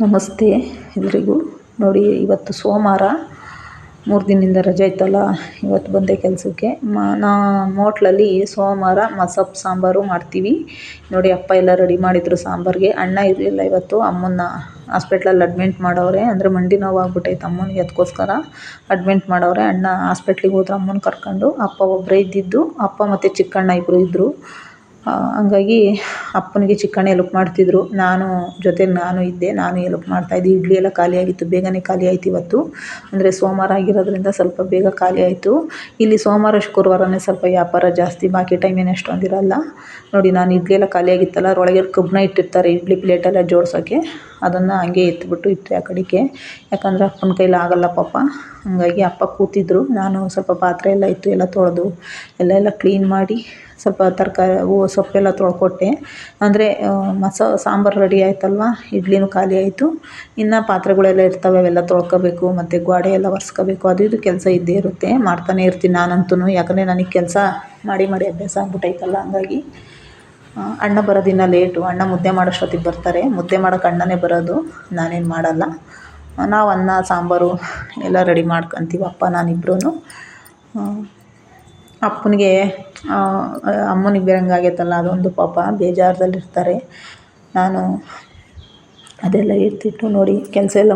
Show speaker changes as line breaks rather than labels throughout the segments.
ನಮಸ್ತೆ ಎಲ್ರಿಗೂ. ನೋಡಿ, ಇವತ್ತು ಸೋಮವಾರ, 3 ದಿನದಿಂದ ರಜೆ ಇತ್ತಲ್ಲ, ಇವತ್ತು ಬಂದೆ ಕೆಲಸಕ್ಕೆ. ನಮ್ಮ ಹೋಟ್ಲಲ್ಲಿ ಸೋಮವಾರ ಮಸೊಪ್ಪು ಸಾಂಬಾರು ಮಾಡ್ತೀವಿ. ನೋಡಿ, ಅಪ್ಪ ಎಲ್ಲ ರೆಡಿ ಮಾಡಿದರು ಸಾಂಬಾರಿಗೆ. ಅಣ್ಣ ಇರಲಿಲ್ಲ ಇವತ್ತು, ಅಮ್ಮನ್ನ ಹಾಸ್ಪಿಟ್ಲಲ್ಲಿ ಅಡ್ಮಿಂಟ್ ಮಾಡವ್ರೆ. ಅಂದರೆ ಮಂಡಿ ನೋವು ಆಗ್ಬಿಟ್ಟೈತೆ ಅಮ್ಮನಿಗೆ, ಅದಕ್ಕೋಸ್ಕರ ಅಡ್ಮಿಂಟ್ ಮಾಡವ್ರೆ. ಅಣ್ಣ ಹಾಸ್ಪಿಟ್ಲಿಗೆ ಹೋದ್ರು ಅಮ್ಮನ ಕರ್ಕೊಂಡು. ಅಪ್ಪ ಒಬ್ಬರೇ ಇದ್ದಿದ್ದು, ಅಪ್ಪ ಮತ್ತು ಚಿಕ್ಕಣ್ಣ ಇಬ್ಬರು ಇದ್ದರು. ಹಂಗಾಗಿ ಅಪ್ಪನಿಗೆ ಚಿಕ್ಕಣ್ಣ ಎಲ್ಪ್ ಮಾಡ್ತಿದ್ರು, ಜೊತೆಗೆ ನಾನು ಇದ್ದೆ, ನಾನು ಎಲ್ಪ್ ಮಾಡ್ತಾಯಿದ್ದೆ. ಇಡ್ಲಿ ಎಲ್ಲ ಖಾಲಿ ಆಗಿತ್ತು, ಬೇಗನೆ ಖಾಲಿ ಆಯ್ತು ಇವತ್ತು. ಅಂದರೆ ಸೋಮವಾರ ಆಗಿರೋದ್ರಿಂದ ಸ್ವಲ್ಪ ಬೇಗ ಖಾಲಿ ಆಯಿತು. ಇಲ್ಲಿ ಸೋಮವಾರ ಶುಕ್ರವಾರನೇ ಸ್ವಲ್ಪ ವ್ಯಾಪಾರ ಜಾಸ್ತಿ, ಬಾಕಿ ಟೈಮೇನು ಅಷ್ಟೊಂದಿರಲ್ಲ. ನೋಡಿ, ನಾನು ಇಡ್ಲಿ ಎಲ್ಲ ಖಾಲಿ ಆಗಿತ್ತಲ್ಲ, ಅದರೊಳಗೆ ಕಬ್ಬನ್ನ ಇಟ್ಟಿರ್ತಾರೆ ಇಡ್ಲಿ ಪ್ಲೇಟೆಲ್ಲ ಜೋಡ್ಸೋಕ್ಕೆ. ಅದನ್ನು ಹಂಗೆ ಎತ್ಬಿಟ್ಟು ಇಟ್ಟೆ ಆ ಕಡೆಗೆ, ಯಾಕಂದರೆ ಅಪ್ಪನ ಕೈಲಿ ಆಗಲ್ಲ ಪಾಪ. ಹಾಗಾಗಿ ಅಪ್ಪ ಕೂತಿದ್ರು, ನಾನು ಸ್ವಲ್ಪ ಪಾತ್ರೆ ಎಲ್ಲ ಇತ್ತು, ಎಲ್ಲ ತೊಳೆದು ಎಲ್ಲ ಕ್ಲೀನ್ ಮಾಡಿ, ಸ್ವಲ್ಪ ತರಕಾರಿ ಸೊಪ್ಪೆಲ್ಲ ತೊಳ್ಕೊಟ್ಟೆ. ಅಂದರೆ ಸಾಂಬಾರು ರೆಡಿ ಆಯ್ತಲ್ವ, ಇಡ್ಲಿನೂ ಖಾಲಿ ಆಯಿತು. ಇನ್ನು ಪಾತ್ರೆಗಳೆಲ್ಲ ಇರ್ತವೆ, ಅವೆಲ್ಲ ತೊಳ್ಕೊಬೇಕು, ಮತ್ತು ಗೋಡೆ ಎಲ್ಲ ಒರೆಸ್ಕೋಬೇಕು. ಅದು ಇದು ಕೆಲಸ ಇದ್ದೇ ಇರುತ್ತೆ, ಮಾಡ್ತಾನೆ ಇರ್ತೀನಿ ನಾನಂತೂ. ಯಾಕಂದರೆ ನನಗೆ ಕೆಲಸ ಮಾಡಿ ಅಭ್ಯಾಸ ಆಗ್ಬಿಟ್ಟೈತಲ್ಲ, ಹಂಗಾಗಿ. ಅಣ್ಣ ಬರೋದಿನ್ನ ಲೇಟು. ಅಣ್ಣ ಮುದ್ದೆ ಮಾಡೋಷ್ಟೊತ್ತಿಗೆ ಬರ್ತಾರೆ. ಮುದ್ದೆ ಮಾಡೋಕೆ ಅಣ್ಣನೇ ಬರೋದು, ನಾನೇನು ಮಾಡಲ್ಲ. ನಾವು ಅನ್ನ ಸಾಂಬಾರು ಎಲ್ಲ ರೆಡಿ ಮಾಡ್ಕೊತೀವಿ, ಅಪ್ಪ ನಾನಿಬ್ರೂ. ಅಪ್ಪನಿಗೆ ಅಮ್ಮನಿಗೆ ಬೇರಂಗಾಗೈತಲ್ಲ, ಅದೊಂದು ಪಾಪ ಬೇಜಾರದಲ್ಲಿರ್ತಾರೆ. ನಾನು ಅದೆಲ್ಲ ಇರ್ತಿತ್ತು. ನೋಡಿ, ಕೆಲಸ ಎಲ್ಲ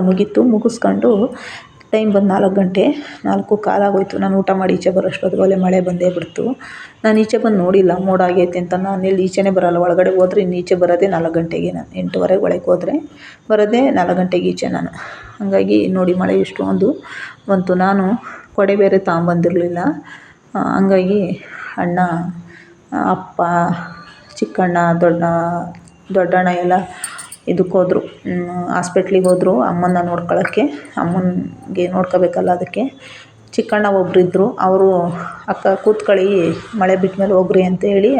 ಮುಗಿಸ್ಕೊಂಡು ಟೈಮ್ ಬಂದು 4 ಗಂಟೆ, 4:15 ಆಗೋಯ್ತು. ನಾನು ಊಟ ಮಾಡಿ ಈಚೆ ಬರೋಷ್ಟೊತ್ತಿಗೆ ಒಳ್ಳೆ ಮಳೆ ಬಂದೇ ಬಿಡ್ತು. ನಾನು ಈಚೆ ಬಂದು ನೋಡಿಲ್ಲ ಮೋಡ ಆಗೈತೆ ಅಂತ. ನಾನು ಇಲ್ಲಿ ಈಚೆನೇ ಬರೋಲ್ಲ, ಒಳಗಡೆ ಹೋದರೆ ಇನ್ನು ಈಚೆ ಬರೋದೇ 4 ಗಂಟೆಗೆ. ನಾನು 8:15 ಒಳಗೆ ಹೋದರೆ ಬರೋದೇ 4 ಗಂಟೆಗೆ ಈಚೆ ನಾನು. ಹಾಗಾಗಿ ನೋಡಿ, ಮಳೆ ಎಷ್ಟೊಂದು ಬಂತು. ನಾನು ಕೊಡೆ ಬೇರೆ ತಗೊಂಬಂದಿರಲಿಲ್ಲ. ಹಂಗಾಗಿ ಅಣ್ಣ, ಅಪ್ಪ, ಚಿಕ್ಕಣ್ಣ, ದೊಡ್ಡಣ್ಣ ಎಲ್ಲ ಇದಕ್ಕೆ ಹೋದರು, ಹಾಸ್ಪಿಟ್ಲಿಗೆ ಹೋದರು ಅಮ್ಮನ್ನ ನೋಡ್ಕೊಳ್ಳೋಕ್ಕೆ. ಅಮ್ಮನಿಗೆ ನೋಡ್ಕೋಬೇಕಲ್ಲ, ಅದಕ್ಕೆ. ಚಿಕ್ಕಣ್ಣ ಒಬ್ಬರಿದ್ದರು, ಅವರು ಅಕ್ಕ ಕೂತ್ಕೊಳ್ಳಿ, ಮಳೆ ಬಿಟ್ಟ ಮೇಲೆ ಹೋಗ್ರಿ ಅಂತೇಳಿ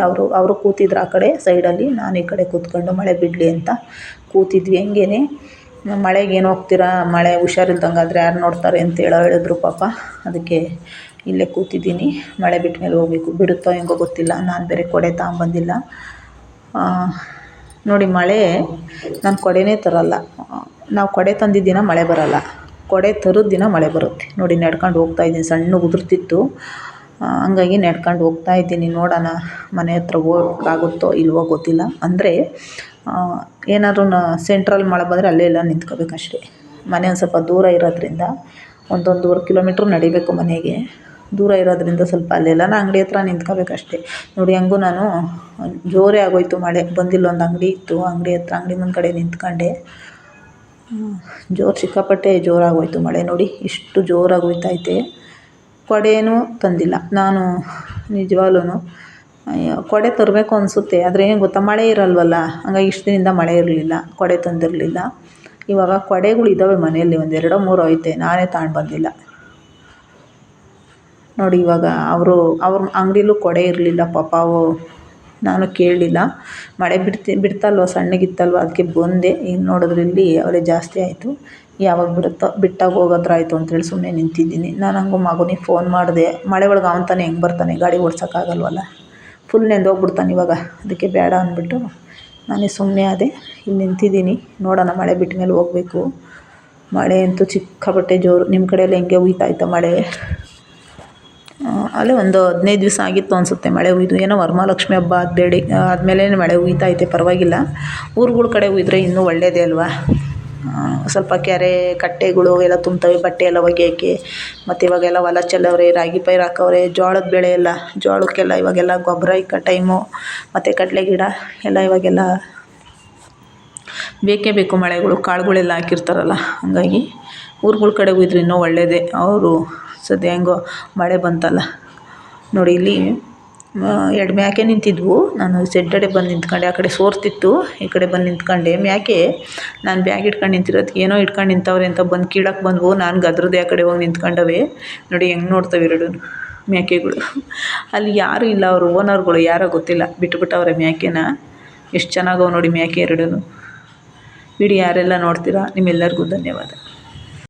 ಅವರು ಕೂತಿದ್ರು ಆ ಕಡೆ ಸೈಡಲ್ಲಿ. ನಾನು ಈ ಕಡೆ ಕೂತ್ಕೊಂಡು ಮಳೆ ಬಿಡಲಿ ಅಂತ ಕೂತಿದ್ವಿ. ಹಂಗೇನೆ ಮಳೆಗೆ ಏನು ಹೋಗ್ತೀರಾ, ಮಳೆ ಹುಷಾರಿಲ್ದಂಗಾದರೆ ಯಾರು ನೋಡ್ತಾರೆ ಅಂತ ಹೇಳಿದ್ರು ಪಾಪ. ಅದಕ್ಕೆ ಇಲ್ಲೇ ಕೂತಿದ್ದೀನಿ. ಮಳೆ ಬಿಟ್ಟ ಮೇಲೆ ಹೋಗಬೇಕು, ಬಿಡುತ್ತೋ ಹೆಂಗೋ ಗೊತ್ತಿಲ್ಲ. ನಾನು ಬೇರೆ ಕೊಡೆ ತಗೊಂಬಂದಿಲ್ಲ. ನೋಡಿ, ಮಳೆ, ನಾನು ಕೊಡೆನೇ ತರಲ್ಲ. ನಾವು ಕೊಡೆ ತಂದಿದ್ದ ದಿನ ಮಳೆ ಬರೋಲ್ಲ, ಕೊಡೆ ತರೋದು ದಿನ ಮಳೆ ಬರುತ್ತೆ. ನೋಡಿ, ನಡ್ಕೊಂಡು ಹೋಗ್ತಾಯಿದ್ದೀನಿ, ಸಣ್ಣ ಉದುರ್ತಿತ್ತು. ಹಂಗಾಗಿ ನಡ್ಕೊಂಡು ಹೋಗ್ತಾಯಿದ್ದೀನಿ. ನೋಡೋಣ ಮನೆ ಹತ್ರ ಹೋಗೋಕ್ಕಾಗುತ್ತೋ ಇಲ್ವೋ ಗೊತ್ತಿಲ್ಲ. ಅಂದರೆ ಏನಾದರೂ ಸೆಂಟ್ರಲ್ಲಿ ಮಳೆ ಬಂದರೆ ಅಲ್ಲೇ ಎಲ್ಲ ನಿಂತ್ಕೋಬೇಕಷ್ಟೇ. ಮನೆ ಒಂದು ಸ್ವಲ್ಪ ದೂರ ಇರೋದ್ರಿಂದ 1-1.5 ಕಿಲೋಮೀಟ್ರ್ ನಡಿಬೇಕು ಮನೆಗೆ. ದೂರ ಇರೋದ್ರಿಂದ ಸ್ವಲ್ಪ ಅಲ್ಲೆಲ್ಲ ಅಂಗಡಿ ಹತ್ರ ನಿಂತ್ಕೋಬೇಕಷ್ಟೇ. ನೋಡಿ, ಹಂಗೂ ನಾನು ಜೋರೇ ಆಗೋಯ್ತು ಮಳೆ. ಬಂದಿಲ್ಲ, ಒಂದು ಅಂಗಡಿ ಇತ್ತು, ಅಂಗಡಿ ಹತ್ರ, ಅಂಗಡಿ ಮುಂದ್ಗಡೆ ನಿಂತ್ಕೊಂಡೆ. ಸಿಕ್ಕಾಪಟ್ಟೆ ಜೋರಾಗೋಯ್ತು ಮಳೆ. ನೋಡಿ, ಇಷ್ಟು ಜೋರಾಗಿ ಹೋಯ್ತೈತೆ. ಕೊಡೆನೂ ತಂದಿಲ್ಲ ನಾನು, ನಿಜವಾಗ್ಲೂ ಕೊಡೆ ತರಬೇಕು ಅನಿಸುತ್ತೆ. ಆದರೆ ಏನು ಗೊತ್ತಾ, ಮಳೆ ಇರಲ್ವಲ್ಲ, ಹಂಗಾಗಿ ಇಷ್ಟು ದಿನದಿಂದ ಮಳೆ ಇರಲಿಲ್ಲ, ಕೊಡೆ ತಂದಿರಲಿಲ್ಲ. ಇವಾಗ ಕೊಡೆಗಳು ಇದ್ದಾವೆ ಮನೆಯಲ್ಲಿ, 1-2-3 ಐತೆ, ನಾನೇ ತಗೊಂಡು ಬಂದಿಲ್ಲ. ನೋಡಿ, ಇವಾಗ ಅವ್ರ ಅಂಗಡಿಲೂ ಕೊಡೆ ಇರಲಿಲ್ಲ ಪಾಪ. ನಾನು ಕೇಳಲಿಲ್ಲ, ಮಳೆ ಬಿಡ್ತಲ್ವ, ಸಣ್ಣಗಿತ್ತಲ್ವ, ಅದಕ್ಕೆ ಬಂದೆ. ಈಗ ನೋಡಿದ್ರೆ ಇಲ್ಲಿ ಅವರೇ ಜಾಸ್ತಿ ಆಯಿತು. ಯಾವಾಗ ಬಿಡುತ್ತೋ, ಬಿಟ್ಟಾಗ ಹೋಗೋದ್ರಾಯ್ತು ಅಂತೇಳಿ ಸುಮ್ಮನೆ ನಿಂತಿದ್ದೀನಿ. ನಾನು ಹಂಗೂ ಮಗನಿಗೆ ಫೋನ್ ಮಾಡಿದೆ. ಮಳೆ ಒಳಗೆ ಅವನು ತಾನೇ ಹೆಂಗೆ ಬರ್ತಾನೆ, ಗಾಡಿ ಓಡ್ಸೋಕ್ಕಾಗಲ್ವಲ್ಲ, ಫುಲ್ ನೆಂದೋಗ್ಬಿಡ್ತಾನೆ ಇವಾಗ. ಅದಕ್ಕೆ ಬೇಡ ಅಂದ್ಬಿಟ್ಟು ನಾನೇ ಸುಮ್ಮನೆ ಆದೆ. ಇಲ್ಲಿ ನಿಂತಿದ್ದೀನಿ, ನೋಡೋಣ ಮಳೆ ಬಿಟ್ಟ ಮೇಲೆ ಹೋಗಬೇಕು. ಮಳೆ ಅಂತೂ ಸಿಕ್ಕಾಪಟ್ಟೆ ಜೋರು. ನಿಮ್ಮ ಕಡೆಯಲ್ಲಿ ಹೆಂಗೆ ಹುಯ್ತಾಯ್ತಾ ಮಳೆ? ಅಲ್ಲೇ ಒಂದು 15 ದಿವಸ ಆಗಿತ್ತು ಅನಿಸುತ್ತೆ ಮಳೆ ಹುಯ್ದು. ಏನೋ ವರಮಹಾಲಕ್ಷ್ಮಿ ಹಬ್ಬ ಆದಮೇಲೆ ಮಳೆ ಹುಯ್ತಾಯಿದೆ, ಪರವಾಗಿಲ್ಲ. ಊರುಗಳ ಕಡೆ ಹುಯ್ದ್ರೆ ಇನ್ನೂ ಒಳ್ಳೆಯದೇ ಅಲ್ವಾ. ಸ್ವಲ್ಪ ಕೆರೆ ಕಟ್ಟೆಗಳು ಎಲ್ಲ ತುಂಬ್ತವೆ, ಬಟ್ಟೆ ಎಲ್ಲ ಒಗೆಯೋಕ್ಕೆ. ಮತ್ತು ಇವಾಗೆಲ್ಲ ಹೊಲ ಚೆಲ್ಲವ್ರೆ, ರಾಗಿ ಪೈರು ಹಾಕವ್ರೆ, ಜೋಳದ ಬೆಳೆ ಎಲ್ಲ, ಜೋಳಕ್ಕೆಲ್ಲ ಇವಾಗೆಲ್ಲ ಗೊಬ್ಬರ ಇಕ್ಕೋ ಟೈಮು. ಮತ್ತು ಕಡಲೆ ಗಿಡ ಎಲ್ಲ ಇವಾಗೆಲ್ಲ ಬೇಕೇ ಬೇಕು ಮಳೆಗಳು, ಕಾಳುಗಳೆಲ್ಲ ಹಾಕಿರ್ತಾರಲ್ಲ. ಹಾಗಾಗಿ ಊರುಗಳ ಕಡೆ ಹೋಯ್ದ್ರೆ ಇನ್ನೂ ಒಳ್ಳೆಯದೇ. ಅವರು ಸದ್ಯ ಹೆಂಗೋ ಮಳೆ ಬಂತಲ್ಲ. ನೋಡಿ, ಇಲ್ಲಿ 2 ಮ್ಯಾಕೆ ನಿಂತಿದ್ವು. ನಾನು ಸೆಡ್ಡಡೆ ಬಂದು ನಿಂತ್ಕೊಂಡೆ, ಆ ಕಡೆ ಸೋರ್ತಿತ್ತು, ಈ ಕಡೆ ಬಂದು ನಿಂತ್ಕೊಂಡೆ. ಮ್ಯಾಕೆ ನಾನು ಬ್ಯಾಗ್ ಇಟ್ಕೊಂಡು ನಿಂತಿರೋದಕ್ಕೆ ಏನೋ ಇಟ್ಕೊಂಡು ನಿಂತವ್ರೆ ಅಂತ ಬಂದು ಕೀಳಕ್ಕೆ ಬಂದವು. ನಾನು ಗದ್ರದೆ ಆ ಕಡೆ ಹೋಗಿ ನಿಂತ್ಕೊಂಡವೆ. ನೋಡಿ ಹೆಂಗೆ ನೋಡ್ತವೆ 2 ಮ್ಯಾಕೆಗಳು. ಅಲ್ಲಿ ಯಾರೂ ಇಲ್ಲ, ಅವರು ಓನರ್ಗಳು ಯಾರೋ ಗೊತ್ತಿಲ್ಲ, ಬಿಟ್ಬಿಟ್ಟವ್ರೆ ಮ್ಯಾಕೆನ. ಎಷ್ಟು ಚೆನ್ನಾಗವು ನೋಡಿ ಮ್ಯಾಕೆ 2. ವಿಡಿಯೋ ಯಾರೆಲ್ಲ ನೋಡ್ತೀರಾ, ನಿಮ್ಮೆಲ್ಲರಿಗೂ ಧನ್ಯವಾದ.